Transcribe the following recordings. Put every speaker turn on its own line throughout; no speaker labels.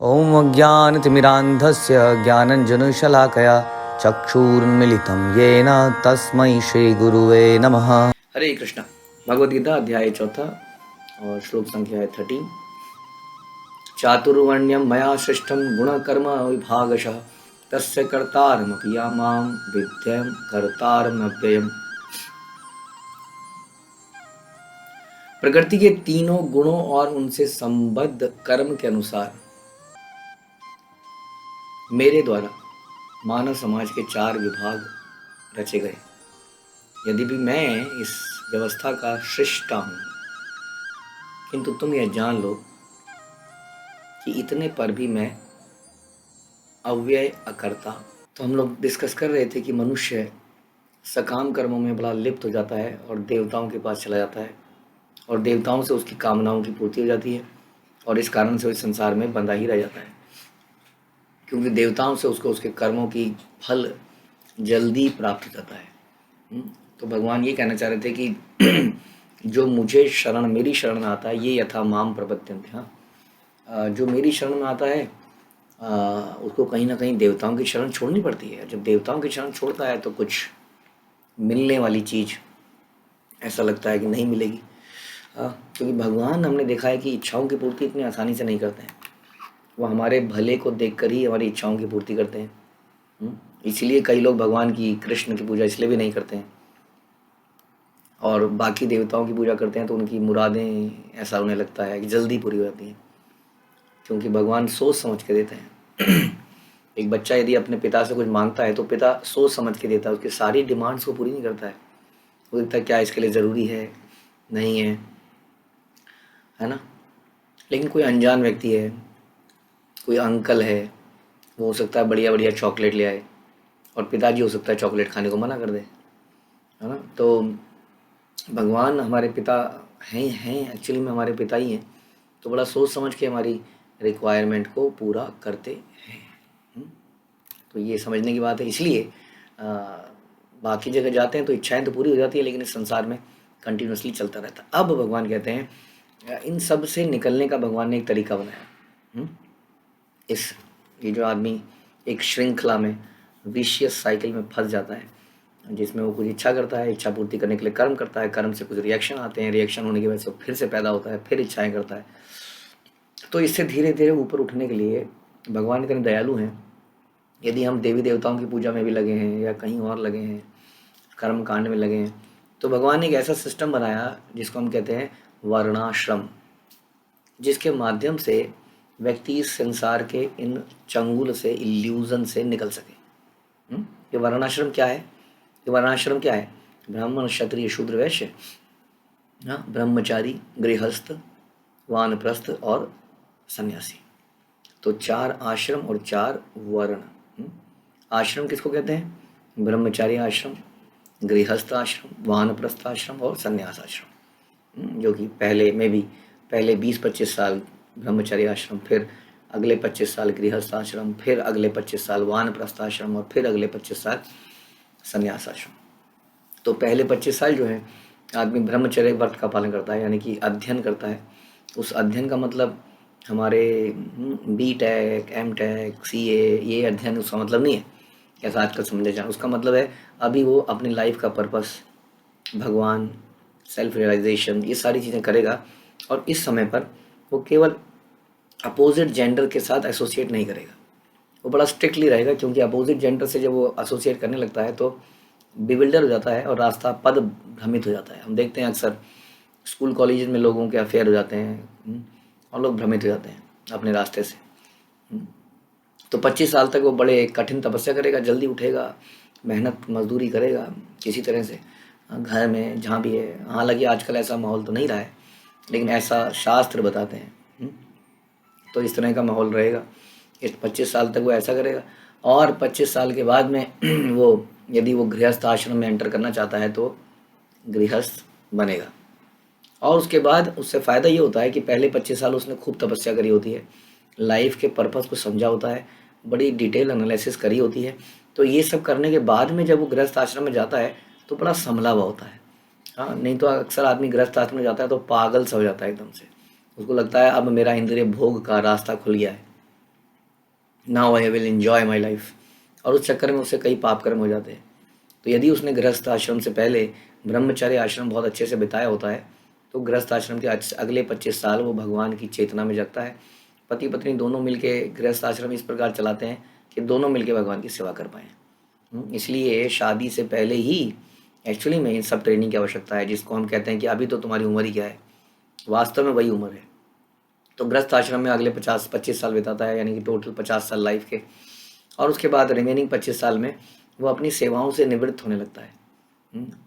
ॐ अज्ञानतिमिरान्धस्य ज्ञानञ्जनशलाकया चक्षुरुन्मिलितं येन तस्मै श्रीगुरुवे नमः। हरे कृष्ण। भगवद गीता अध्याय 4 और श्लोक संख्या है 13। चातुर्वर्ण्यं मया सृष्टं गुणकर्म विभागशः तस्य कर्तारमपि मां विद्यं कर्तारमव्ययम्। प्रकृति के तीनों गुणों और उनसे संबद्ध कर्म के अनुसार मेरे द्वारा मानव समाज के 4 विभाग रचे गए। यदि भी मैं इस व्यवस्था का सृष्टा हूँ, किंतु तुम यह जान लो कि इतने पर भी मैं अव्यय अकर्ता। तो हम लोग डिस्कस कर रहे थे कि मनुष्य सकाम कर्मों में बड़ा लिप्त हो जाता है और देवताओं के पास चला जाता है और देवताओं से उसकी कामनाओं की पूर्ति हो जाती है और इस कारण से वो इस संसार में बंधा ही रह जाता है, क्योंकि देवताओं से उसको उसके कर्मों की फल जल्दी प्राप्त हो जाता है। तो भगवान ये कहना चाह रहे थे कि जो मुझे शरण मेरी शरण में आता है ये यथा माम प्रपद्यन्ते। हाँ, जो मेरी शरण में आता है उसको कहीं ना कहीं देवताओं की शरण छोड़नी पड़ती है। जब देवताओं की शरण छोड़ता है तो कुछ मिलने वाली चीज़ ऐसा लगता है कि नहीं मिलेगी, क्योंकि भगवान हमने देखा है कि इच्छाओं की पूर्ति इतनी आसानी से नहीं करते हैं। वो हमारे भले को देखकर ही हमारी इच्छाओं की पूर्ति करते हैं। इसलिए कई लोग भगवान की कृष्ण की पूजा इसलिए भी नहीं करते हैं और बाकी देवताओं की पूजा करते हैं तो उनकी मुरादें ऐसा उन्हें लगता है कि जल्दी पूरी हो जाती हैं, क्योंकि भगवान सोच समझ के देते हैं। एक बच्चा यदि अपने पिता से कुछ मांगता है तो पिता सोच समझ के देता है, उसकी सारी डिमांड्स को पूरी नहीं करता है। वो देखता है क्या इसके लिए ज़रूरी है, नहीं है ना। लेकिन कोई अनजान व्यक्ति है, कोई अंकल है, वो हो सकता है बढ़िया बढ़िया चॉकलेट ले आए और पिताजी हो सकता है चॉकलेट खाने को मना कर दे, है ना। तो भगवान हमारे पिता हैं एक्चुअली में हमारे पिता ही हैं, तो बड़ा सोच समझ के हमारी रिक्वायरमेंट को पूरा करते हैं। तो ये समझने की बात है। इसलिए बाकी जगह जाते हैं तो इच्छाएं तो पूरी हो जाती है, लेकिन इस संसार में कंटिन्यूसली चलता रहता है। अब भगवान कहते हैं इन सब से निकलने का भगवान ने एक तरीका बनाया। ये जो आदमी एक श्रृंखला में विशियस साइकिल में फंस जाता है, जिसमें वो कुछ इच्छा करता है, इच्छा पूर्ति करने के लिए कर्म करता है, कर्म से कुछ रिएक्शन आते हैं, रिएक्शन होने की वजह से फिर से पैदा होता है, फिर इच्छाएं करता है। तो इससे धीरे धीरे ऊपर उठने के लिए भगवान इतने दयालु हैं। यदि हम देवी देवताओं की पूजा में भी लगे हैं या कहीं और लगे हैं, कर्म कांड में लगे हैं, तो भगवान ने एक ऐसा सिस्टम बनाया जिसको हम कहते हैं वर्णाश्रम, जिसके माध्यम से व्यक्ति इस संसार के इन चंगुल से, इल्यूजन से निकल सके। ये वर्णाश्रम क्या है? ये वर्णाश्रम क्या है? ब्राह्मण, क्षत्रिय, शूद्र, वैश्य, ब्रह्मचारी, गृहस्थ, वानप्रस्थ और सन्यासी। तो 4 आश्रम और 4 वर्ण। आश्रम किसको कहते हैं? ब्रह्मचारी आश्रम, गृहस्थ आश्रम, वानप्रस्थ आश्रम और सन्यास आश्रम, जो कि पहले 20-25 साल ब्रह्मचारी आश्रम, फिर अगले 25 साल गृहस्थ आश्रम, फिर अगले 25 साल वानप्रस्थ आश्रम और फिर अगले 25 साल सन्यास आश्रम। तो पहले 25 साल जो है आदमी ब्रह्मचर्य व्रत का पालन करता है, यानी कि अध्ययन करता है। उस अध्ययन का मतलब हमारे B.Tech, M.Tech, CA ये अध्ययन उसका मतलब नहीं है ऐसा आजकल समझे जाए। उसका मतलब है अभी वो अपनी लाइफ का पर्पस, भगवान, सेल्फ रियलाइजेशन, ये सारी चीज़ें करेगा और इस समय पर वो केवल अपोजिट जेंडर के साथ एसोसिएट नहीं करेगा। वो बड़ा स्ट्रिक्टली रहेगा, क्योंकि अपोजिट जेंडर से जब वो एसोसिएट करने लगता है तो बिविल्डर हो जाता है और रास्ता पद भ्रमित हो जाता है। हम देखते हैं अक्सर स्कूल कॉलेज में लोगों के अफेयर हो जाते हैं और लोग भ्रमित हो जाते हैं अपने रास्ते से। तो 25 साल तक वो बड़े कठिन तपस्या करेगा, जल्दी उठेगा, मेहनत मजदूरी करेगा किसी तरह से घर में जहाँ भी है। हालांकि आजकल ऐसा माहौल तो नहीं रहा है, लेकिन ऐसा शास्त्र बताते हैं। तो इस तरह का माहौल रहेगा। इस 25 साल तक वो ऐसा करेगा और 25 साल के बाद में वो यदि वो गृहस्थ आश्रम में एंटर करना चाहता है तो गृहस्थ बनेगा। और उसके बाद उससे फ़ायदा ये होता है कि पहले 25 साल उसने खूब तपस्या करी होती है, लाइफ के पर्पस को समझा होता है, बड़ी डिटेल एनालिसिस करी होती है। तो ये सब करने के बाद में जब वो गृहस्थ आश्रम में जाता है तो बड़ा संभला हुआ होता है। नहीं तो अक्सर आदमी गृहस्थ आश्रम में जाता है तो पागल सा हो जाता है एकदम से। उसको लगता है अब मेरा इंद्रिय भोग का रास्ता खुल गया है, now I will enjoy my life, और उस चक्कर में उससे कई पाप कर्म हो जाते हैं। तो यदि उसने गृहस्थ आश्रम से पहले ब्रह्मचर्य आश्रम बहुत अच्छे से बिताया होता है, तो गृहस्थ आश्रम के अगले 25 साल वो भगवान की चेतना में जगता है। पति पत्नी दोनों मिलके गृहस्थ आश्रम इस प्रकार चलाते हैं कि दोनों मिलके भगवान की सेवा कर पाएँ। इसलिए शादी से पहले ही एक्चुअली में इन सब ट्रेनिंग की आवश्यकता है, जिसको हम कहते हैं कि अभी तो तुम्हारी उम्र ही क्या है, वास्तव में वही उम्र है। तो गृहस्थ आश्रम में अगले 50-25 साल बिताता है, यानी कि टोटल 50 साल लाइफ के, और उसके बाद रिमेनिंग 25 साल में वो अपनी सेवाओं से निवृत्त होने लगता है,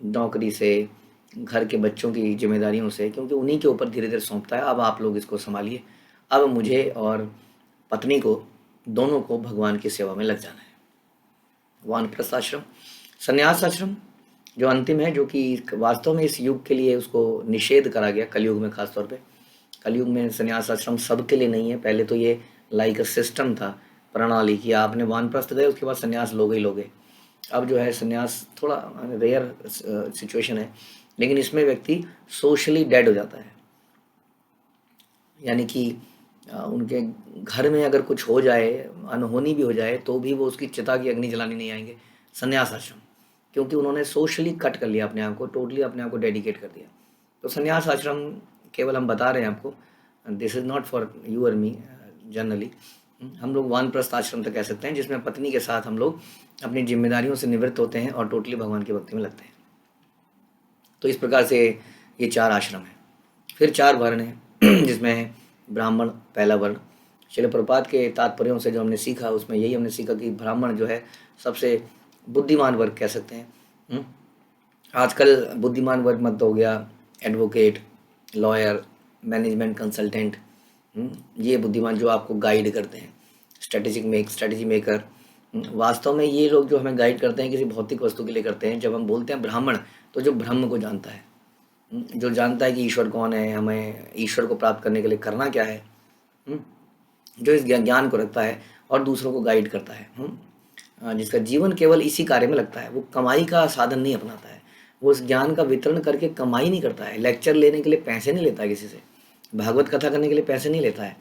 नौकरी से, घर के बच्चों की जिम्मेदारियों से, क्योंकि उन्हीं के ऊपर धीरे धीरे सौंपता है, अब आप लोग इसको संभालिए, अब मुझे और पत्नी को, दोनों को भगवान की सेवा में लग जाना है। वानप्रस्थ आश्रम, संन्यास आश्रम जो अंतिम है, जो कि वास्तव में इस युग के लिए उसको निषेध करा गया, कलयुग में खासतौर पे। कलयुग में संन्यास आश्रम सबके लिए नहीं है। पहले तो ये लाइक अ सिस्टम था, प्रणाली, कि आपने वानप्रस्थ गए उसके बाद संन्यास लोगे ही लोगे। अब जो है संन्यास थोड़ा रेयर सिचुएशन है, लेकिन इसमें व्यक्ति सोशली डेड हो जाता है, यानी कि उनके घर में अगर कुछ हो जाए, अनहोनी भी हो जाए, तो भी वो उसकी चिता की अग्नि जलाने नहीं आएंगे संन्यास आश्रम, क्योंकि उन्होंने सोशली कट कर लिया अपने आप को, टोटली अपने आप को डेडिकेट कर दिया। तो संन्यास आश्रम केवल हम बता रहे हैं आपको, this is not for you और मी जनरली। हम लोग वानप्रस्थ आश्रम तक कह सकते हैं, जिसमें पत्नी के साथ हम लोग अपनी जिम्मेदारियों से निवृत्त होते हैं और टोटली भगवान की भक्ति में लगते हैं। तो इस प्रकार से ये 4 आश्रम हैं। फिर 4 वर्ण हैं जिसमें ब्राह्मण पहला वर्ण। श्रील प्रभुपाद के तात्पर्यों से जो हमने सीखा, उसमें यही हमने सीखा कि ब्राह्मण जो है सबसे बुद्धिमान वर्ग कह सकते हैं। आजकल बुद्धिमान वर्ग मत हो गया एडवोकेट, लॉयर, मैनेजमेंट कंसल्टेंट, ये बुद्धिमान जो आपको गाइड करते हैं, स्ट्रेटेजी मेकर। वास्तव में ये लोग जो हमें गाइड करते हैं किसी भौतिक वस्तु के लिए करते हैं। जब हम बोलते हैं ब्राह्मण, तो जो ब्रह्म को जानता है, जो जानता है कि ईश्वर कौन है, हमें ईश्वर को प्राप्त करने के लिए करना क्या है, जो इस ज्ञान को रखता है और दूसरों को गाइड करता है, जिसका जीवन केवल इसी कार्य में लगता है। वो कमाई का साधन नहीं अपनाता है, वो उस ज्ञान का वितरण करके कमाई नहीं करता है, लेक्चर लेने के लिए पैसे नहीं लेता है किसी से, भागवत कथा करने के लिए पैसे नहीं लेता है,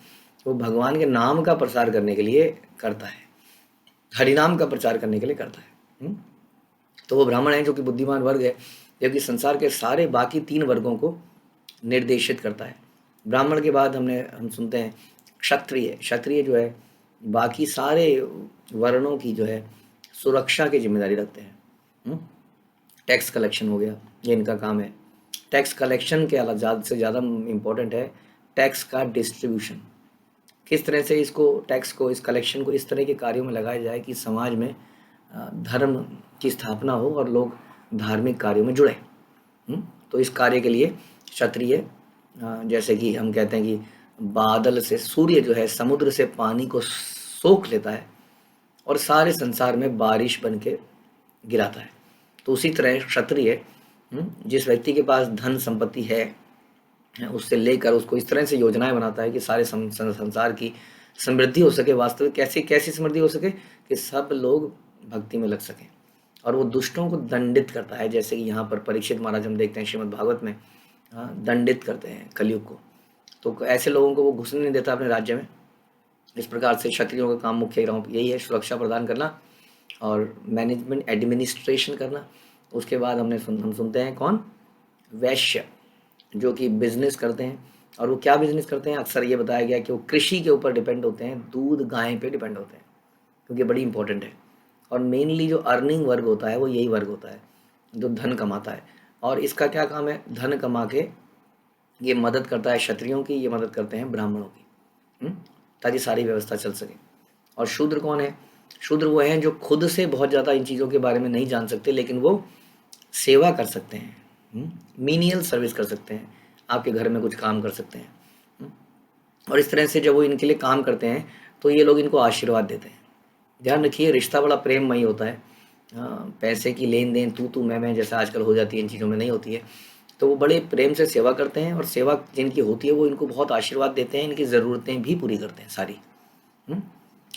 वो भगवान के नाम का प्रसार करने के लिए करता है, हरिनाम का प्रचार करने के लिए करता है। तो वो ब्राह्मण है जो कि बुद्धिमान वर्ग है, जबकि संसार के सारे बाकी 3 वर्गों को निर्देशित करता है। ब्राह्मण के बाद हम सुनते हैं क्षत्रिय। क्षत्रिय जो है बाकी सारे वर्णों की जो है सुरक्षा की जिम्मेदारी रखते हैं। टैक्स कलेक्शन हो गया, ये इनका काम है। टैक्स कलेक्शन के अलावा ज़्यादा से ज़्यादा इम्पोर्टेंट है टैक्स का डिस्ट्रीब्यूशन। किस तरह से इसको, टैक्स को, इस कलेक्शन को इस तरह के कार्यों में लगाया जाए कि समाज में धर्म की स्थापना हो और लोग धार्मिक कार्यों में जुड़े। तो इस कार्य के लिए क्षत्रिय, जैसे कि हम कहते हैं कि बादल से, सूर्य जो है समुद्र से पानी को सोख लेता है और सारे संसार में बारिश बन के गिराता है, तो उसी तरह क्षत्रिय जिस व्यक्ति के पास धन संपत्ति है उससे लेकर उसको इस तरह से योजनाएं बनाता है कि सारे संसार की समृद्धि हो सके। वास्तविक कैसी समृद्धि हो सके कि सब लोग भक्ति में लग सकें, और वो दुष्टों को दंडित करता है, जैसे कि यहाँ पर परीक्षित महाराज हम देखते हैं श्रीमद् भागवत में दंडित करते हैं कलयुग को। तो ऐसे लोगों को वो घुसने नहीं देता अपने राज्य में। इस प्रकार से क्षत्रियों का काम मुख्य यही है, सुरक्षा प्रदान करना और मैनेजमेंट एडमिनिस्ट्रेशन करना। उसके बाद हम सुनते हैं कौन, वैश्य, जो कि बिजनेस करते हैं। और वो क्या बिजनेस करते हैं, अक्सर ये बताया गया कि वो कृषि के ऊपर डिपेंड होते हैं, दूध गाय पे डिपेंड होते हैं, क्योंकि बड़ी इंपॉर्टेंट है। और मेनली जो अर्निंग वर्ग होता है वो यही वर्ग होता है जो धन कमाता है, और इसका क्या काम है, धन कमा के ये मदद करता है क्षत्रियों की, ये मदद करते हैं ब्राह्मणों की, ताकि सारी व्यवस्था चल सके। और शूद्र कौन है, शूद्र वो हैं जो खुद से बहुत ज़्यादा इन चीज़ों के बारे में नहीं जान सकते, लेकिन वो सेवा कर सकते हैं, मीनियल सर्विस कर सकते हैं, आपके घर में कुछ काम कर सकते हैं। और इस तरह से जब वो इनके लिए काम करते हैं तो ये लोग इनको आशीर्वाद देते हैं। ध्यान रखिए, रिश्ता बड़ा प्रेममयी होता है। पैसे की लेन देन तू मैं जैसा आजकल हो जाती है, इन चीज़ों में नहीं होती है। तो वो बड़े प्रेम से सेवा करते हैं, और सेवा जिनकी होती है वो इनको बहुत आशीर्वाद देते हैं, इनकी ज़रूरतें भी पूरी करते हैं सारी,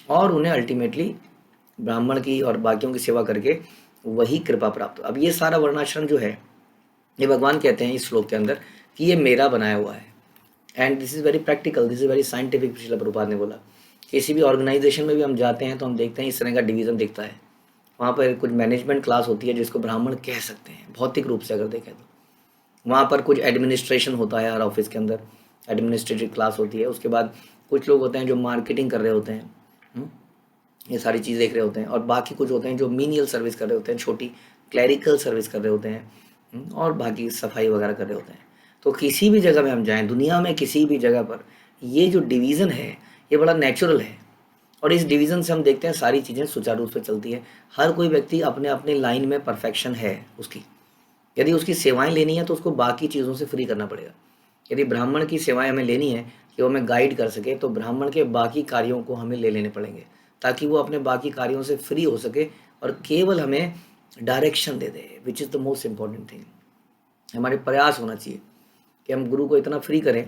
और उन्हें अल्टीमेटली ब्राह्मण की और बाकियों की सेवा करके वही कृपा प्राप्त हो। अब ये सारा वर्णाश्रम जो है, ये भगवान कहते हैं इस श्लोक के अंदर कि ये मेरा बनाया हुआ है, and this is very practical, this is very scientific. Srila Prabhupada ने बोला किसी भी ऑर्गेनाइजेशन में भी हम जाते हैं तो हम देखते हैं इस तरह का डिवीज़न दिखता है। वहाँ पर कुछ मैनेजमेंट क्लास होती है जिसको ब्राह्मण कह सकते हैं भौतिक रूप से अगर देखें तो। वहाँ पर कुछ एडमिनिस्ट्रेशन होता है हर ऑफिस के अंदर, एडमिनिस्ट्रेटिव क्लास होती है। उसके बाद कुछ लोग होते हैं जो मार्केटिंग कर रहे होते हैं, ये सारी चीज़ देख रहे होते हैं। और बाकी कुछ होते हैं जो मीनियल सर्विस कर रहे होते हैं, छोटी क्लैरिकल सर्विस कर रहे होते हैं, और बाकी सफाई वगैरह कर रहे होते हैं। तो किसी भी जगह में हम जाएं दुनिया में, किसी भी जगह पर ये जो डिवीज़न है ये बड़ा नेचुरल है। और इस डिवीज़न से हम देखते हैं सारी चीज़ें सुचारू रूप से चलती है। हर कोई व्यक्ति अपने अपने लाइन में परफेक्शन है उसकी। यदि उसकी सेवाएं लेनी है तो उसको बाकी चीज़ों से फ्री करना पड़ेगा। यदि ब्राह्मण की सेवाएं हमें लेनी है कि वो हमें गाइड कर सके, तो ब्राह्मण के बाकी कार्यों को हमें ले लेने पड़ेंगे ताकि वो अपने बाकी कार्यों से फ्री हो सके और केवल हमें direction they they, which is the most important thing. हमारे प्रयास होना चाहिए कि हम गुरु को इतना फ्री करें,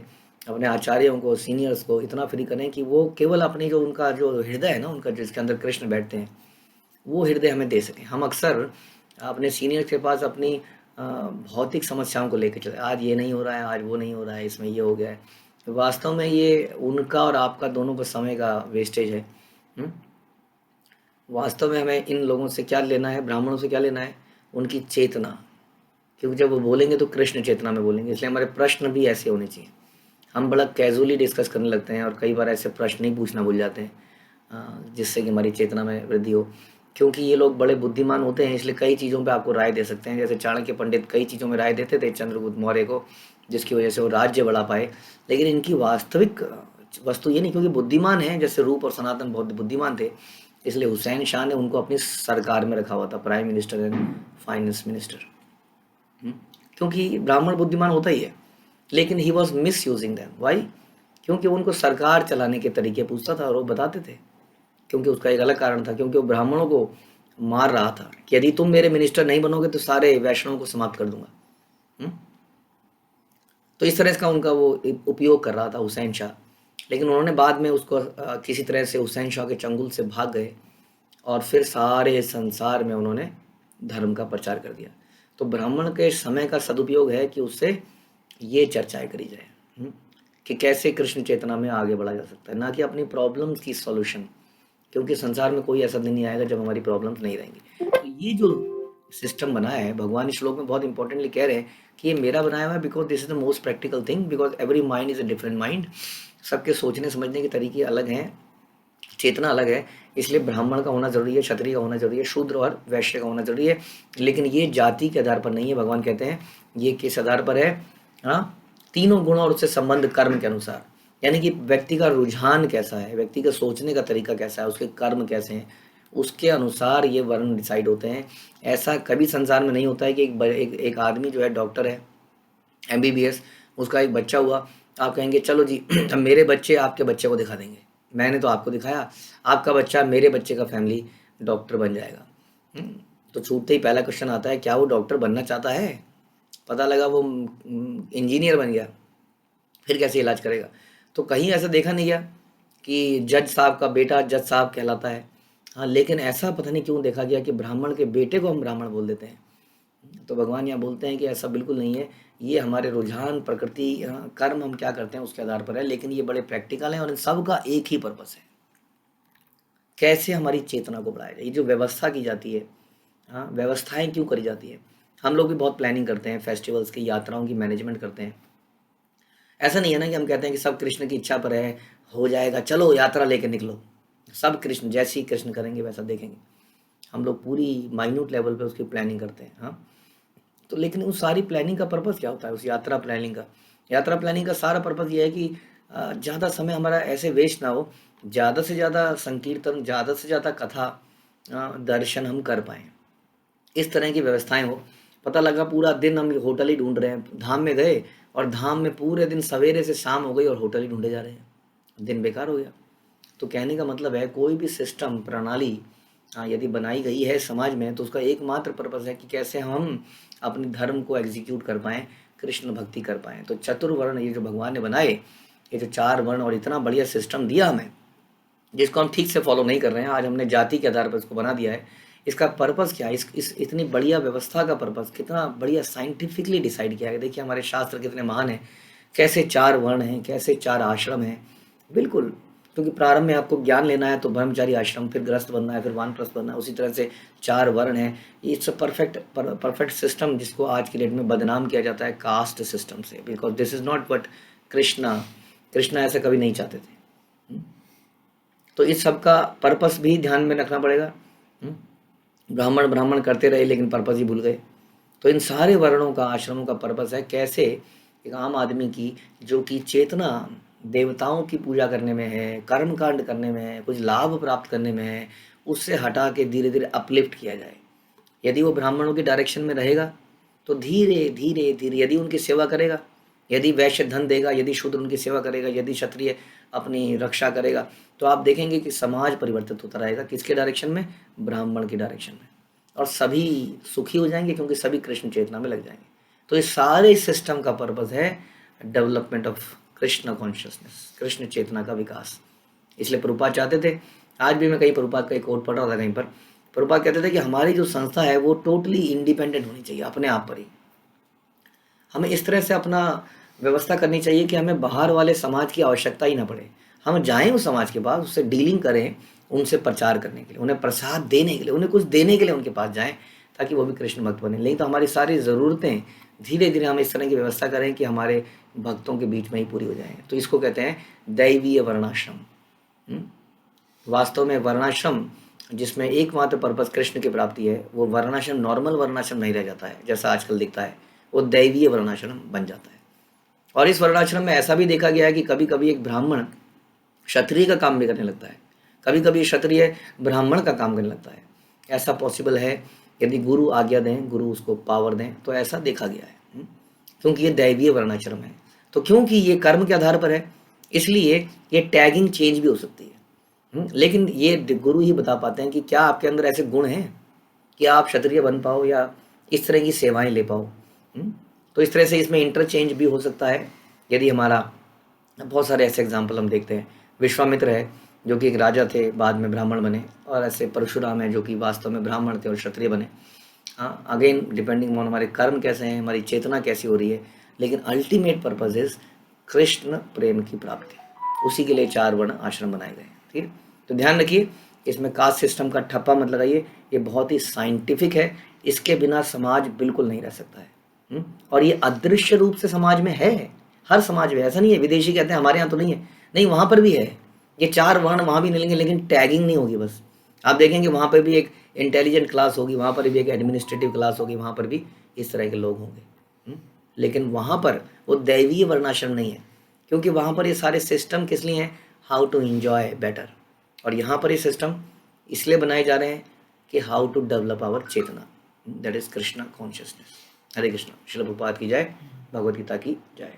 अपने आचार्यों को, सीनियर्स को इतना फ्री करें कि वो केवल अपनी जो उनका जो हृदय है ना, उनका जिसके अंदर कृष्ण बैठते हैं, वो हृदय हमें दे सकें। हम अक्सर अपने सीनियर्स के पास अपनी भौतिक समस्याओं को लेकर चले, आज ये नहीं हो रहा है, आज वो नहीं हो रहा है, इसमें ये हो गया है। तो वास्तव में ये उनका और आपका दोनों का समय का वेस्टेज है। वास्तव में हमें इन लोगों से क्या लेना है, ब्राह्मणों से क्या लेना है, उनकी चेतना। क्योंकि जब वो बोलेंगे तो कृष्ण चेतना में बोलेंगे, इसलिए हमारे प्रश्न भी ऐसे होने चाहिए। हम बड़ा कैजुअली डिस्कस करने लगते हैं और कई बार ऐसे प्रश्न ही पूछना भूल जाते हैं जिससे कि हमारी चेतना में वृद्धि हो। क्योंकि ये लोग बड़े बुद्धिमान होते हैं, इसलिए कई चीज़ों पे आपको राय दे सकते हैं। जैसे चाणक्य पंडित कई चीज़ों में राय देते थे चंद्रगुप्त मौर्य को, जिसकी वजह से वो राज्य बढ़ा पाए। लेकिन इनकी वास्तविक वस्तु ये नहीं, क्योंकि बुद्धिमान है, जैसे रूप और सनातन बहुत बुद्धिमान थे, इसलिए हुसैन शाह ने उनको अपनी सरकार में रखा हुआ था, prime minister and finance minister. क्योंकि ब्राह्मण बुद्धिमान होता ही है, लेकिन he was misusing them. Why? क्योंकि उनको सरकार चलाने के तरीके पूछता था और वो बताते थे। क्योंकि उसका एक अलग कारण था, क्योंकि वो ब्राह्मणों को मार रहा था कि यदि तुम मेरे मिनिस्टर नहीं बनोगे तो सारे वैष्णवों को समाप्त कर दूंगा। तो इस तरह का उनका वो उपयोग कर रहा था हुसैन शाह। लेकिन उन्होंने बाद में उसको किसी तरह से हुसैन शाह के चंगुल से भाग गए और फिर सारे संसार में उन्होंने धर्म का प्रचार कर दिया। तो ब्राह्मण के समय का सदुपयोग है कि उससे ये चर्चाएं करी जाए कि कैसे कृष्ण चेतना में आगे बढ़ा जा सकता है, ना कि अपनी प्रॉब्लम्स की सॉल्यूशन। क्योंकि संसार में कोई ऐसा दिन नहीं आएगा जब हमारी प्रॉब्लम्स नहीं रहेंगी। तो ये जो सिस्टम बनाया है भगवान इस श्लोक में बहुत इंपॉर्टेंटली कह रहे हैं कि ये मेरा बनाया हुआ है, because this is the most practical thing, because every mind is a different mind. सबके सोचने समझने के तरीके अलग हैं, चेतना अलग है। इसलिए ब्राह्मण का होना जरूरी है, क्षत्रिय का होना जरूरी है, शूद्र और वैश्य का होना जरूरी है। लेकिन ये जाति के आधार पर नहीं है। भगवान कहते हैं ये किस आधार पर है? हाँ, तीनों गुणों और उससे संबंध कर्म के अनुसार। यानी कि व्यक्ति का रुझान कैसा है, व्यक्ति का सोचने का तरीका कैसा है, उसके कर्म कैसे हैं, उसके अनुसार ये वर्ण डिसाइड होते हैं। ऐसा कभी संसार में नहीं होता है कि एक आदमी जो है डॉक्टर है, MBBS, उसका एक बच्चा हुआ, आप कहेंगे चलो जी अब मेरे बच्चे आपके बच्चे को दिखा देंगे, मैंने तो आपको दिखाया, आपका बच्चा मेरे बच्चे का फैमिली डॉक्टर बन जाएगा। तो छूटते ही पहला क्वेश्चन आता है, क्या वो डॉक्टर बनना चाहता है? पता लगा वो इंजीनियर बन गया, फिर कैसे इलाज करेगा? तो कहीं ऐसा देखा नहीं गया कि जज साहब का बेटा जज साहब कहलाता है। हाँ, लेकिन ऐसा पता नहीं क्यों देखा गया कि ब्राह्मण के बेटे को हम ब्राह्मण बोल देते हैं। तो भगवान यहाँ बोलते हैं कि ऐसा बिल्कुल नहीं है, ये हमारे रुझान, प्रकृति, कर्म हम क्या करते हैं उसके आधार पर है। लेकिन ये बड़े प्रैक्टिकल हैं और इन सब का एक ही पर्पस है, कैसे हमारी चेतना को बढ़ाया जाए। ये जो व्यवस्था की जाती है, हाँ, व्यवस्थाएं क्यों करी जाती है? हम लोग भी बहुत प्लानिंग करते हैं, फेस्टिवल्स की, यात्राओं की मैनेजमेंट करते हैं। ऐसा नहीं है ना कि हम कहते हैं कि सब कृष्ण की इच्छा पर है, हो जाएगा, चलो यात्रा लेकर निकलो। सब कृष्ण जैसे ही कृष्ण करेंगे वैसा देखेंगे। हम लोग पूरी माइन्यूट लेवल पे उसकी प्लानिंग करते हैं। हाँ, तो लेकिन उस सारी प्लानिंग का पर्पस क्या होता है? उस यात्रा प्लानिंग का सारा पर्पस ये है कि ज़्यादा समय हमारा ऐसे वेस्ट ना हो, ज़्यादा से ज़्यादा संकीर्तन, ज़्यादा से ज़्यादा कथा, दर्शन हम कर पाएँ, इस तरह की व्यवस्थाएं हो। पता लगा पूरा दिन हम होटल ही ढूंढ रहे हैं, धाम में गए और धाम में पूरे दिन सवेरे से शाम हो गई और होटल ही ढूंढे जा रहे हैं, दिन बेकार हो गया। तो कहने का मतलब है कोई भी सिस्टम, प्रणाली यदि बनाई गई है समाज में तो उसका एकमात्र पर्पस है कि कैसे हम अपने धर्म को एग्जीक्यूट कर पाएँ, कृष्ण भक्ति कर पाएँ। तो चतुर्वर्ण ये जो भगवान ने बनाए, ये जो 4 वर्ण और इतना बढ़िया सिस्टम दिया हमें, जिसको हम ठीक से फॉलो नहीं कर रहे हैं, आज हमने जाति के आधार पर इसको बना दिया है। इसका पर्पस क्या है? इस इतनी बढ़िया व्यवस्था का पर्पस कितना बढ़िया साइंटिफिकली डिसाइड किया है। देखिए हमारे शास्त्र कितने महान हैं, कैसे 4 वर्ण हैं, कैसे 4 आश्रम हैं। बिल्कुल क्योंकि प्रारंभ में आपको ज्ञान लेना है तो ब्रह्मचारी आश्रम, फिर गृहस्थ बनना है, फिर वानप्रस्थ बनना है, उसी तरह से 4 वर्ण हैं। इट्स अ परफेक्ट सिस्टम जिसको आज की डेट में बदनाम किया जाता है कास्ट सिस्टम से, because this is not what Krishna ऐसा कभी नहीं चाहते थे। तो इस सब का पर्पस भी ध्यान में रखना पड़ेगा। ब्राह्मण ब्राह्मण करते रहे लेकिन पर्पस ही भूल गए। तो इन सारे वर्णों का, आश्रमों का पर्पस है कैसे एक आम आदमी की जो कि चेतना देवताओं की पूजा करने में है, कर्म कांड करने में है, कुछ लाभ प्राप्त करने में है, उससे हटा के धीरे धीरे अपलिफ्ट किया जाए। यदि वो ब्राह्मणों की डायरेक्शन में रहेगा तो धीरे धीरे धीरे यदि उनकी सेवा करेगा, यदि वैश्य धन देगा, यदि शूद्र उनकी सेवा करेगा, यदि क्षत्रिय अपनी रक्षा करेगा, तो आप देखेंगे कि समाज परिवर्तित होता रहेगा। किसके डायरेक्शन में? ब्राह्मण की डायरेक्शन में। और सभी सुखी हो जाएंगे क्योंकि सभी कृष्ण चेतना में लग जाएंगे। तो इस सारे सिस्टम का पर्पस है development of Krishna consciousness, Krishna चेतना का विकास। इसलिए प्रभुपाद चाहते थे, आज भी मैं कहीं प्रभुपाद का एक कोट पढ़ रहा था कहीं पर, प्रभुपाद कहते थे कि हमारी जो संस्था है वो टोटली इंडिपेंडेंट होनी चाहिए, अपने आप पर ही। हमें इस तरह से अपना व्यवस्था करनी चाहिए कि हमें बाहर वाले समाज की आवश्यकता ही ना पड़े। हम जाएं उस समाज के पास, उससे डीलिंग करें, उनसे प्रचार करने के लिए, उन्हें प्रसाद देने के लिए, उन्हें कुछ देने के लिए उनके पास जाएं, ताकि वो भी कृष्ण भक्त बने। नहीं तो हमारी सारी ज़रूरतें धीरे धीरे हम इस तरह की व्यवस्था करें कि हमारे भक्तों के बीच में ही पूरी हो जाएँ। तो इसको कहते हैं दैवीय वर्णाश्रम। वास्तव में वर्णाश्रम जिसमें एकमात्र पर्पस कृष्ण की प्राप्ति है, वो वर्णाश्रम नॉर्मल वर्णाश्रम नहीं रह जाता है जैसा आजकल दिखता है, वो दैवीय वर्णाश्रम बन जाता है। और इस वर्णाश्रम में ऐसा भी देखा गया है कि कभी कभी एक ब्राह्मण क्षत्रिय का काम भी करने लगता है, कभी कभी क्षत्रिय ब्राह्मण का काम करने लगता है। ऐसा पॉसिबल है यदि गुरु आज्ञा दें, गुरु उसको पावर दें, तो ऐसा देखा गया है। क्योंकि ये दैवीय वर्णाश्रम है, तो क्योंकि ये कर्म के आधार पर है, इसलिए ये टैगिंग चेंज भी हो सकती है। लेकिन ये गुरु ही बता पाते हैं कि क्या आपके अंदर ऐसे गुण हैं कि आप क्षत्रिय बन पाओ या इस तरह की सेवाएं ले पाओ। तो इस तरह से इसमें इंटरचेंज भी हो सकता है। यदि हमारा बहुत सारे ऐसे एग्जाम्पल हम देखते हैं, विश्वामित्र है जो कि एक राजा थे, बाद में ब्राह्मण बने, और ऐसे परशुराम है जो कि वास्तव में ब्राह्मण थे और क्षत्रिय बने। हाँ, अगेन डिपेंडिंग ऑन हमारे कर्म कैसे हैं, हमारी चेतना कैसी हो रही है, लेकिन अल्टीमेट पर्पज इज कृष्ण प्रेम की प्राप्ति। उसी के लिए 4 वर्ण आश्रम बनाए गए हैं। ठीक है, तो ध्यान रखिए, इसमें कास्ट सिस्टम का ठप्पा मत लगाइए, ये बहुत ही साइंटिफिक है, इसके बिना समाज बिल्कुल नहीं रह सकता है। और ये अदृश्य रूप से समाज में है, हर समाज में। ऐसा नहीं है विदेशी कहते हैं हमारे यहाँ तो नहीं है, नहीं, वहाँ पर भी है। ये 4 वर्ण वहाँ भी मिलेंगे, लेकिन टैगिंग नहीं होगी। बस आप देखेंगे वहाँ पर भी एक इंटेलिजेंट क्लास होगी, वहाँ पर भी एक एडमिनिस्ट्रेटिव क्लास होगी, वहाँ पर भी इस तरह के लोग होंगे। लेकिन वहाँ पर वो दैवीय वर्णाश्रम नहीं है, क्योंकि वहाँ पर ये सारे सिस्टम किस लिए हैं? How to enjoy better. और यहाँ पर ये सिस्टम इसलिए बनाए जा रहे हैं कि how to develop our chetana, that is Krishna consciousness. Hare Krishna. Srila Prabhupada की जय, भगवद गीता की जय।